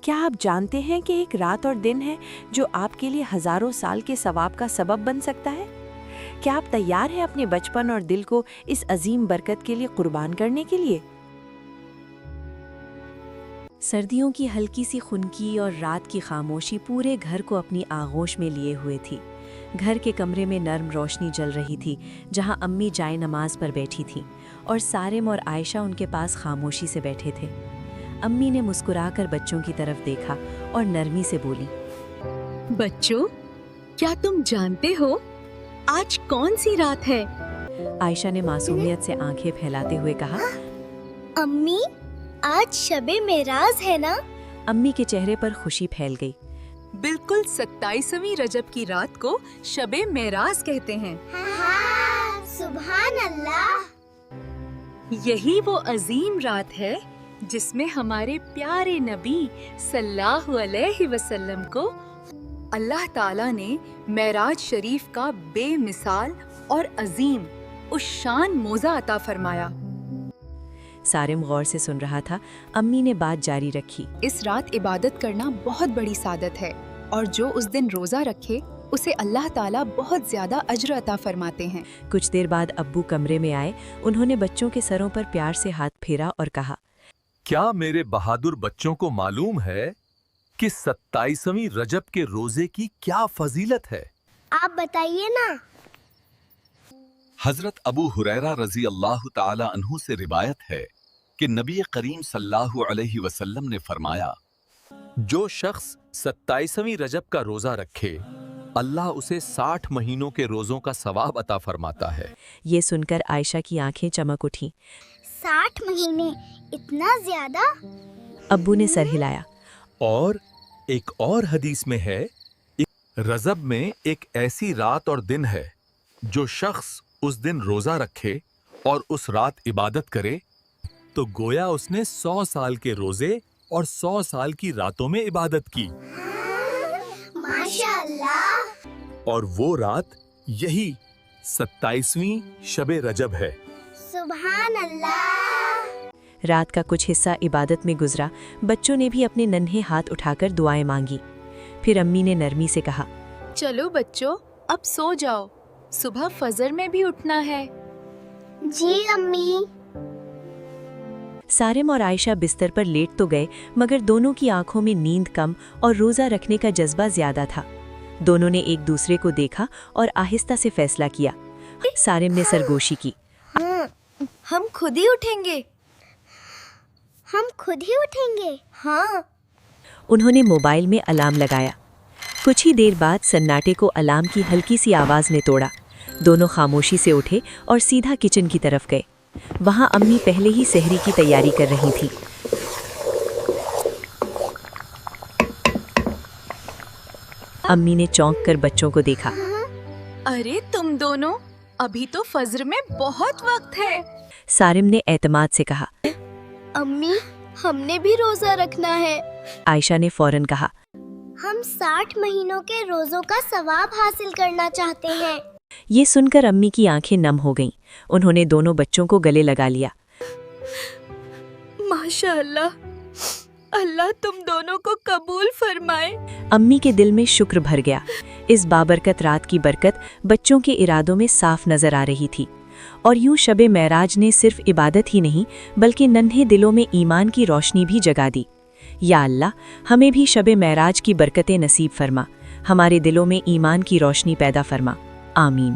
کیا آپ جانتے ہیں کہ ایک رات اور دن ہے جو آپ کے لیے ہزاروں سال کے ثواب کا سبب بن سکتا ہے؟ کیا آپ تیار ہیں اپنے بچپن اور دل کو اس عظیم برکت کے لیے قربان کرنے کے لیے؟ سردیوں کی ہلکی سی خنکی اور رات کی خاموشی پورے گھر کو اپنی آغوش میں لیے ہوئے تھی۔ گھر کے کمرے میں نرم روشنی جل رہی تھی، جہاں امی جائے نماز پر بیٹھی تھیں اور سارم اور عائشہ ان کے پاس خاموشی سے بیٹھے تھے۔ امی نے مسکرا کر بچوں کی طرف دیکھا اور نرمی سے بولی، بچوں، کیا تم جانتے ہو آج کون سی رات ہے؟ عائشہ نے معصومیت سے آنکھیں پھیلاتے ہوئے کہا، امی، آج شب معراج ہے نا؟ امی کے چہرے پر خوشی پھیل گئی۔ بالکل 27ویں رجب کی رات کو شب معراج کہتے ہیں۔ ہاں، سبحان اللہ۔ یہی وہ عظیم رات ہے جس میں ہمارے پیارے نبی صلی اللہ علیہ وسلم کو اللہ تعالیٰ نے معراج شریف کا بے مثال اور عظیم الشان موزہ عطا فرمایا۔ سارم غور سے سن رہا تھا۔ امی نے بات جاری رکھی، اس رات عبادت کرنا بہت بڑی سعادت ہے، اور جو اس دن روزہ رکھے اسے اللہ تعالیٰ بہت زیادہ اجر عطا فرماتے ہیں۔ کچھ دیر بعد ابو کمرے میں آئے۔ انہوں نے بچوں کے سروں پر پیار سے ہاتھ پھیرا اور کہا، کیا میرے بہادر بچوں کو معلوم ہے کہ 27ویں رجب کے روزے کی کیا فضیلت ہے؟ آپ بتائیے نا۔ حضرت ابو ہریرہ رضی اللہ تعالی عنہ سے روایت ہے کہ نبی کریم صلی اللہ علیہ وسلم نے فرمایا، جو شخص 27ویں رجب کا روزہ رکھے اللہ اسے 60 مہینوں کے روزوں کا ثواب عطا فرماتا ہے۔ یہ سن کر عائشہ کی آنکھیں چمک اٹھیں۔ 60 مہینے، اتنا زیادہ؟ ابو نے سر ہلایا۔ اور ایک اور حدیث میں ہے، رجب میں ایک ایسی رات اور دن ہے جو شخص اس دن روزہ رکھے اور اس رات عبادت کرے تو گویا اس نے 100 سال کے روزے اور 100 سال کی راتوں میں عبادت کی۔ ماشاءاللہ۔ اور وہ رات یہی 27ویں شب رجب ہے۔ سبحان اللہ۔ رات کا کچھ حصہ عبادت میں گزرا۔ بچوں نے بھی اپنے ننھے ہاتھ اٹھا کر دعائیں مانگی۔ پھر امی نے نرمی سے کہا، چلو بچوں، اب سو جاؤ، صبح فجر میں بھی اٹھنا ہے۔ جی امی۔ سارم اور عائشہ بستر پر لیٹ تو گئے، مگر دونوں کی آنکھوں میں نیند کم اور روزہ رکھنے کا جذبہ زیادہ تھا۔ دونوں نے ایک دوسرے کو دیکھا اور آہستہ سے فیصلہ کیا۔ سارم نے سرگوشی کی، ہم خود ہی اٹھیں گے۔ ہم خود ہی اٹھیں گے؟ ہاں۔ انہوں نے موبائل میں الارم لگایا۔ کچھ ہی دیر بعد سناٹے کو الارم کی ہلکی سی آواز نے توڑا۔ دونوں خاموشی سے اٹھے اور سیدھا کچن کی طرف گئے۔ وہاں امی پہلے ہی سحری کی تیاری کر رہی تھی۔ امی نے چونک کر بچوں کو دیکھا۔ ارے تم دونوں، ابھی تو فجر میں بہت وقت ہے۔ سارم نے اعتماد سے کہا، امی، ہم نے بھی روزہ رکھنا ہے۔ عائشہ نے فوراً کہا، ہم 60 مہینوں کے روزوں کا ثواب حاصل کرنا چاہتے ہیں۔ یہ سن کر امی کی آنکھیں نم ہو گئیں۔ انہوں نے دونوں بچوں کو گلے لگا لیا۔ ماشاءاللہ، اللہ تم دونوں کو قبول فرمائے۔ امی کے دل میں شکر بھر گیا۔ اس بابرکت رات کی برکت بچوں کے ارادوں میں صاف نظر آ رہی تھی، اور یوں شب معراج نے صرف عبادت ہی نہیں بلکہ ننھے دلوں میں ایمان کی روشنی بھی جگا دی۔ یا اللہ، ہمیں بھی شب معراج کی برکتیں نصیب فرما، ہمارے دلوں میں ایمان کی روشنی پیدا فرما، آمین۔